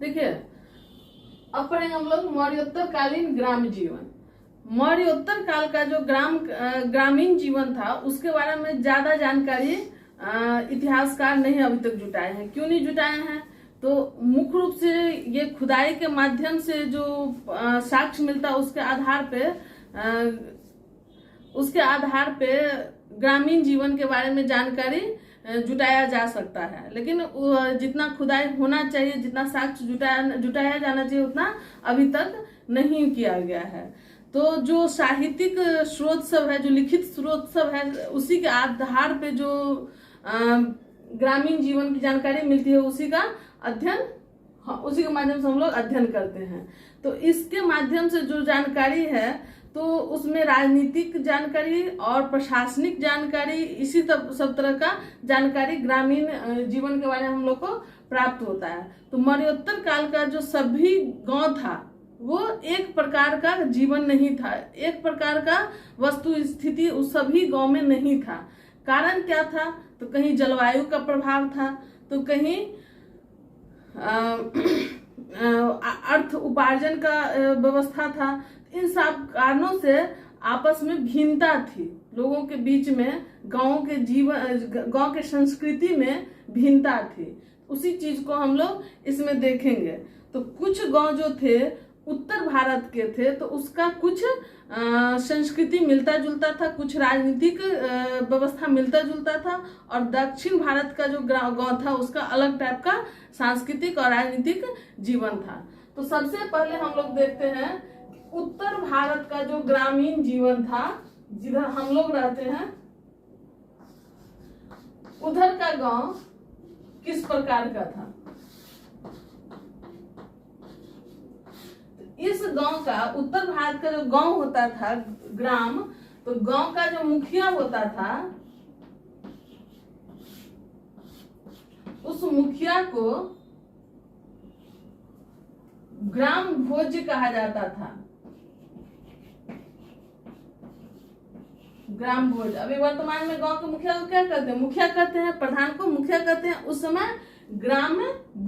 देखिए, अब पढ़ेंगे हम लोग मौर्योत्तर कालीन ग्राम जीवन। मौर्योत्तर काल का जो ग्रामीण जीवन था उसके बारे में ज्यादा जानकारी इतिहासकार नहीं अभी तक जुटाए हैं। क्यों नहीं जुटाए हैं? तो मुख्य रूप से ये खुदाई के माध्यम से जो साक्ष्य मिलता है उसके आधार पे ग्रामीण जीवन के बारे में जानकारी जुटाया जा सकता है। लेकिन जितना खुदाई होना चाहिए, जितना साक्ष्य जुटाया जाना चाहिए, उतना अभी तक नहीं किया गया है। तो जो साहित्यिक स्रोत सब है, जो लिखित स्रोत सब है, उसी के आधार पे जो ग्रामीण जीवन की जानकारी मिलती है उसी के माध्यम से हम लोग अध्ययन करते हैं। तो इसके माध्यम से जो जानकारी है तो उसमें राजनीतिक जानकारी और प्रशासनिक जानकारी, इसी सब तरह का जानकारी ग्रामीण जीवन के बारे में हम लोग को प्राप्त होता है। तो मौर्योत्तर काल का जो सभी गांव था वो एक प्रकार का जीवन नहीं था, एक प्रकार का वस्तु स्थिति उस सभी गांव में नहीं था। कारण क्या था? तो कहीं जलवायु का प्रभाव था, तो कहीं अर्थ उपार्जन का व्यवस्था था। इन सब कारणों से आपस में भिन्नता थी लोगों के बीच में, गांव के संस्कृति में भिन्नता थी। उसी चीज को हम लोग इसमें देखेंगे। तो कुछ गांव जो थे उत्तर भारत के थे, तो उसका कुछ संस्कृति मिलता जुलता था, कुछ राजनीतिक व्यवस्था मिलता जुलता था, और दक्षिण भारत का जो गांव था उसका अलग टाइप का सांस्कृतिक और राजनीतिक जीवन था। तो सबसे पहले हम लोग देखते हैं उत्तर भारत का जो ग्रामीण जीवन था, जिधर हम लोग रहते हैं, उधर का गांव किस प्रकार का था। इस गांव का, उत्तर भारत का जो गांव होता था, ग्राम, तो गांव का जो मुखिया होता था, उस मुखिया को ग्राम भोज्य कहा जाता था। ग्राम भोज। अभी वर्तमान में गांव के मुखिया को क्या कहते हैं? मुखिया कहते हैं, प्रधान को मुखिया कहते हैं। उस समय ग्राम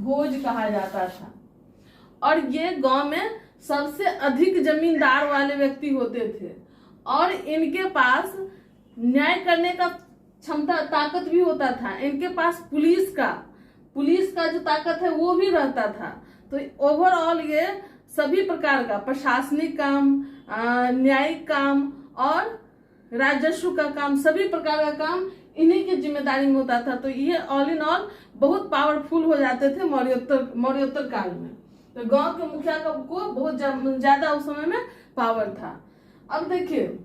भोज कहा जाता था। और ये गांव में सबसे अधिक जमींदार वाले व्यक्ति होते थे, और इनके पास न्याय करने का क्षमता, ताकत भी होता था। इनके पास पुलिस का जो ताकत है वो भी रहता था। तो ओवरऑल ये सभी प्रकार का प्रशासनिक काम, न्यायिक काम और राजस्व का काम, सभी प्रकार का काम इन्हीं की जिम्मेदारी में होता था। तो ये ऑल इन ऑल बहुत पावरफुल हो जाते थे मौर्योत्तर काल में। तो गांव के मुखिया को बहुत ज्यादा उस समय में पावर था। अब देखिए,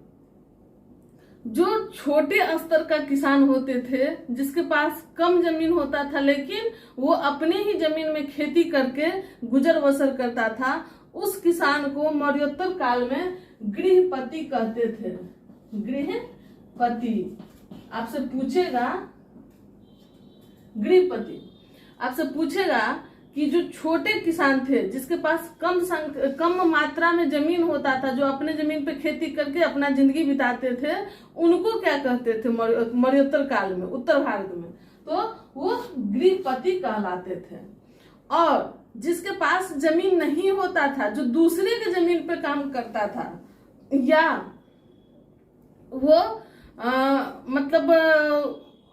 जो छोटे स्तर का किसान होते थे, जिसके पास कम जमीन होता था लेकिन वो अपने ही जमीन में खेती करके गुजर बसर करता था, उस किसान को मौर्योत्तर काल में गृहपति कहते थे। गृहपति आपसे पूछेगा, गृहपति आपसे पूछेगा कि जो छोटे किसान थे, जिसके पास कम मात्रा में जमीन होता था, जो अपने जमीन पे खेती करके अपना जिंदगी बिताते थे, उनको क्या कहते थे मौर्योत्तर काल में उत्तर भारत में? तो वो गृहपति कहलाते थे। और जिसके पास जमीन नहीं होता था, जो दूसरे के जमीन पे काम करता था, या वो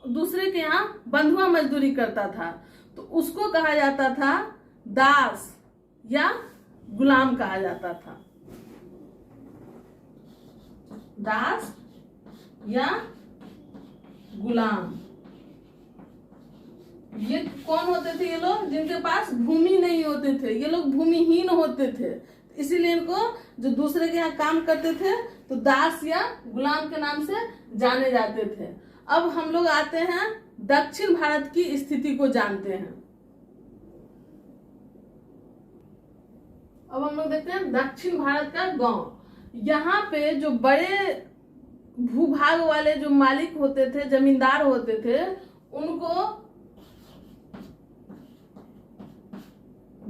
दूसरे के यहाँ बंधुआ मजदूरी करता था, तो उसको कहा जाता था दास या गुलाम कहा जाता था। दास या गुलाम। ये कौन होते थे? ये लोग जिनके पास भूमि नहीं होते थे, ये लोग भूमिहीन होते थे, इसीलिए इनको जो दूसरे के यहाँ काम करते थे तो दास या गुलाम के नाम से जाने जाते थे। अब हम लोग आते हैं दक्षिण भारत की स्थिति को जानते हैं। अब हम लोग देखते हैं दक्षिण भारत का गांव। यहाँ पे जो बड़े भूभाग वाले जो मालिक होते थे, जमींदार होते थे, उनको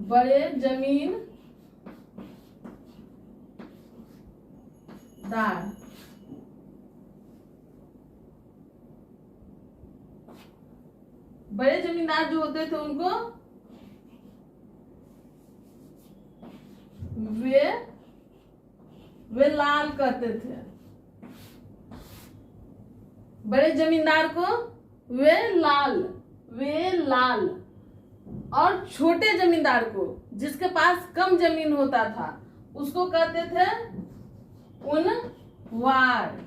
बड़े जमींदार, बड़े जमींदार जो होते थे उनको वे लाल कहते थे। बड़े जमींदार को वे लाल और छोटे जमींदार को, जिसके पास कम जमीन होता था, उसको कहते थे उनवार।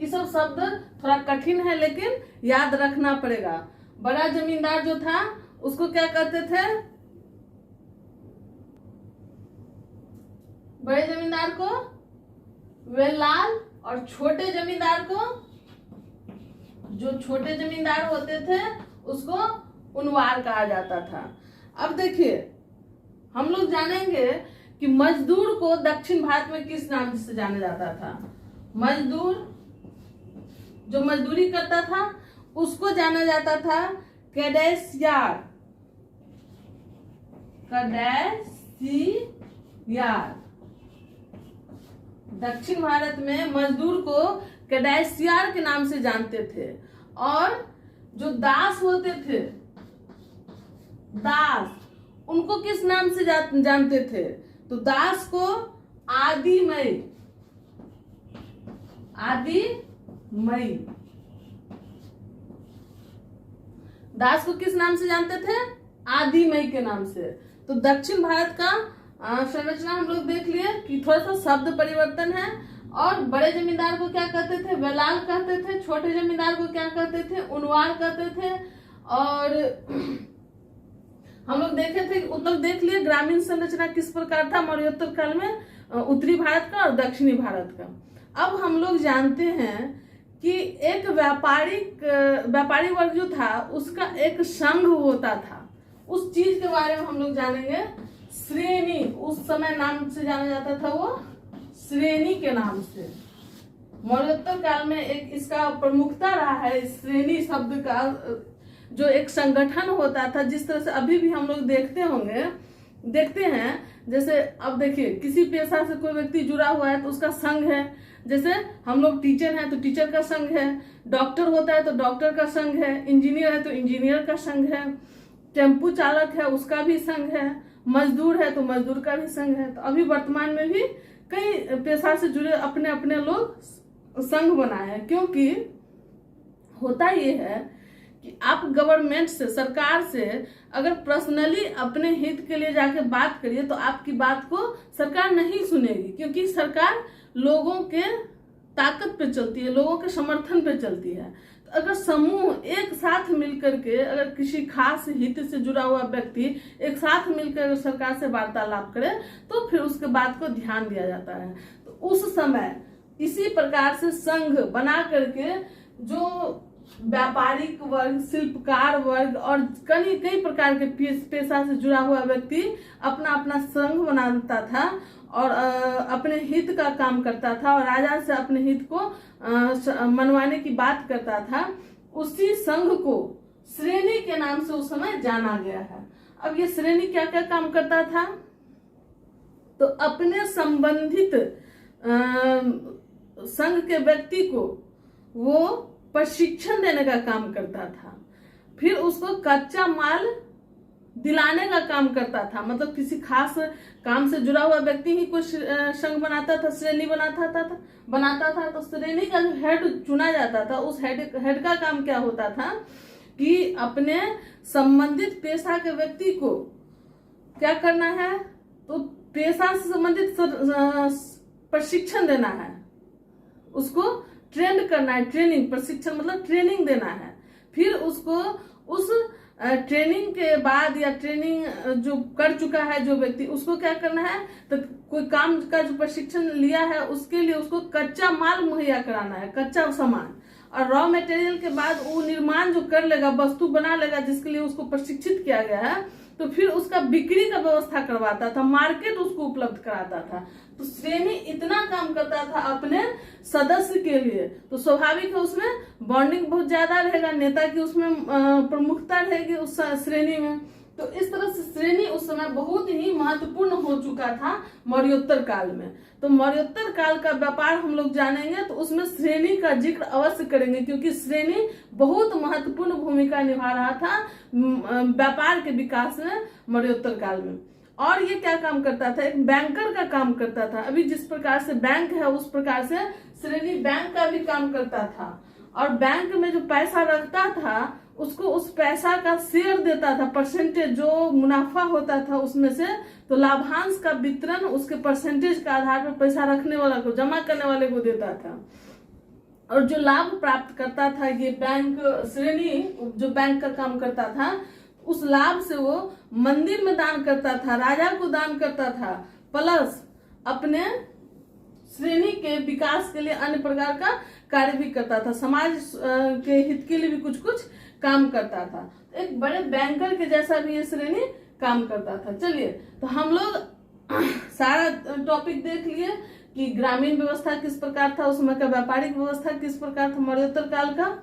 ये सब शब्द थोड़ा कठिन है लेकिन याद रखना पड़ेगा। बड़ा जमींदार जो था उसको क्या कहते थे? बड़े जमींदार को वे लाल और छोटे जमींदार को, जो छोटे जमींदार होते थे, उसको उनवार कहा जाता था। अब देखिए, हम लोग जानेंगे कि मजदूर को दक्षिण भारत में किस नाम से जाना जाता था। मजदूर जो मजदूरी करता था उसको जाना जाता था कैडेसियार। दक्षिण भारत में मजदूर को कैडेसियार के नाम से जानते थे। और जो दास होते थे, दास, उनको किस नाम से जानते थे? तो दास को आदिमय दास को किस नाम से जानते थे? आदिमय के नाम से। तो दक्षिण भारत का संरचना हम लोग देख लिए कि थोड़ा सा शब्द परिवर्तन है। और बड़े जमींदार को क्या कहते थे? वेलाल कहते थे। छोटे जमींदार को क्या कहते थे? उनवार कहते थे। और हम लोग देख लिए ग्रामीण संरचना किस प्रकार था मौर्योत्तर काल में, उत्तरी भारत का और दक्षिणी भारत का। अब हम लोग जानते हैं कि एक व्यापारी वर्ग जो था उसका एक संघ होता था। उस चीज के बारे में हम लोग जानेंगे। श्रेणी, उस समय नाम से जाना जाता था, वो श्रेणी के नाम से। मौर्योत्तर काल में एक इसका प्रमुखता रहा है, श्रेणी शब्द का, जो एक संगठन होता था। जिस तरह से अभी भी हम लोग देखते हैं। जैसे अब देखिए, किसी पेशा से कोई व्यक्ति जुड़ा हुआ है तो उसका संघ है। जैसे हम लोग टीचर हैं तो टीचर का संघ है, डॉक्टर होता है तो डॉक्टर का संघ है, इंजीनियर है तो इंजीनियर का संघ है, टेम्पू चालक है उसका भी संघ है, मजदूर है तो मजदूर का भी संघ है। तो अभी वर्तमान में भी कई पेशा से जुड़े अपने अपने लोग संघ बनाए हैं। क्योंकि होता ये है कि आप गवर्नमेंट से, सरकार से अगर पर्सनली अपने हित के लिए जाके बात करिए तो आपकी बात को सरकार नहीं सुनेगी। क्योंकि सरकार लोगों के ताकत पे चलती है, लोगों के समर्थन पे चलती है। तो अगर समूह एक साथ मिलकर के, अगर किसी खास हित से जुड़ा हुआ व्यक्ति एक साथ मिलकर सरकार से वार्तालाप करे तो फिर उसके बात को ध्यान दिया जाता है। तो उस समय इसी प्रकार से संघ बना करके जो व्यापारिक वर्ग, शिल्पकार वर्ग और कई प्रकार के पेशा से जुड़ा हुआ व्यक्ति अपना अपना संघ बनाता था और अपने हित का काम करता था और राजा से अपने हित को मनवाने की बात करता था। उसी संघ को श्रेणी के नाम से उस समय जाना गया है। अब ये श्रेणी क्या क्या काम करता था? तो अपने संबंधित संघ के व्यक्ति को वो प्रशिक्षण देने का काम करता था। फिर उसको कच्चा माल दिलाने का काम करता था। मतलब किसी खास काम से जुड़ा हुआ व्यक्ति ही कुछ संघ बनाता था, श्रेणी बनाता था। तो श्रेणी का जो हेड चुना जाता था, उस हेड का काम क्या होता था कि अपने संबंधित पेशा के व्यक्ति को क्या करना है? तो पेशा से संबंधित प्रशिक्षण देना है, उसको ट्रेंड करना है। ट्रेनिंग, प्रशिक्षण मतलब ट्रेनिंग देना है। फिर उसको उस ट्रेनिंग के बाद या ट्रेनिंग जो कर चुका है जो व्यक्ति, उसको क्या करना है? तो कोई काम का जो प्रशिक्षण लिया है उसके लिए उसको कच्चा माल मुहैया कराना है, कच्चा सामान। और रॉ मटेरियल के बाद वो निर्माण जो कर लेगा, वस्तु बना लेगा जिसके लिए उसको प्रशिक्षित किया गया है, तो फिर उसका बिक्री का व्यवस्था करवाता था, मार्केट उसको उपलब्ध कराता था। तो श्रेणी इतना काम करता था अपने सदस्य के लिए। तो स्वाभाविक है उसमें बॉन्डिंग बहुत ज्यादा रहेगा, नेता की उसमें प्रमुखता रहेगी उस श्रेणी में। तो इस तरह से श्रेणी उस समय बहुत ही महत्वपूर्ण हो चुका था मौर्योत्तर काल में। तो मौर्योत्तर काल का व्यापार हम लोग जानेंगे तो उसमें श्रेणी का जिक्र अवश्य करेंगे, क्योंकि श्रेणी बहुत महत्वपूर्ण भूमिका निभा रहा था व्यापार के विकास में मौर्योत्तर काल में। और ये क्या काम करता था, एक बैंकर का काम करता था। अभी जिस प्रकार से बैंक है उस प्रकार से श्रेणी बैंक का भी काम करता था। और बैंक में जो पैसा रखता था उसको उस पैसा का शेयर देता था, परसेंटेज जो मुनाफा होता था उसमें से, तो लाभांश का वितरण उसके परसेंटेज के आधार पर पैसा रखने वाला को, जमा करने वाले को देता था। और जो लाभ प्राप्त करता था ये बैंक श्रेणी, जो बैंक का काम करता था, उस लाभ से वो मंदिर में दान करता था, राजा को दान करता था, प्लस अपने श्रेणी के विकास के लिए अन्य प्रकार का कार्य भी करता था, समाज के हित के लिए भी कुछ कुछ काम करता था। एक बड़े बैंकर के जैसा भी ये श्रेणी काम करता था। चलिए, तो हम लोग सारा टॉपिक देख लिए कि ग्रामीण व्यवस्था किस प्रकार था, उस समय का व्यापारिक व्यवस्था किस प्रकार था मौर्योत्तर काल का।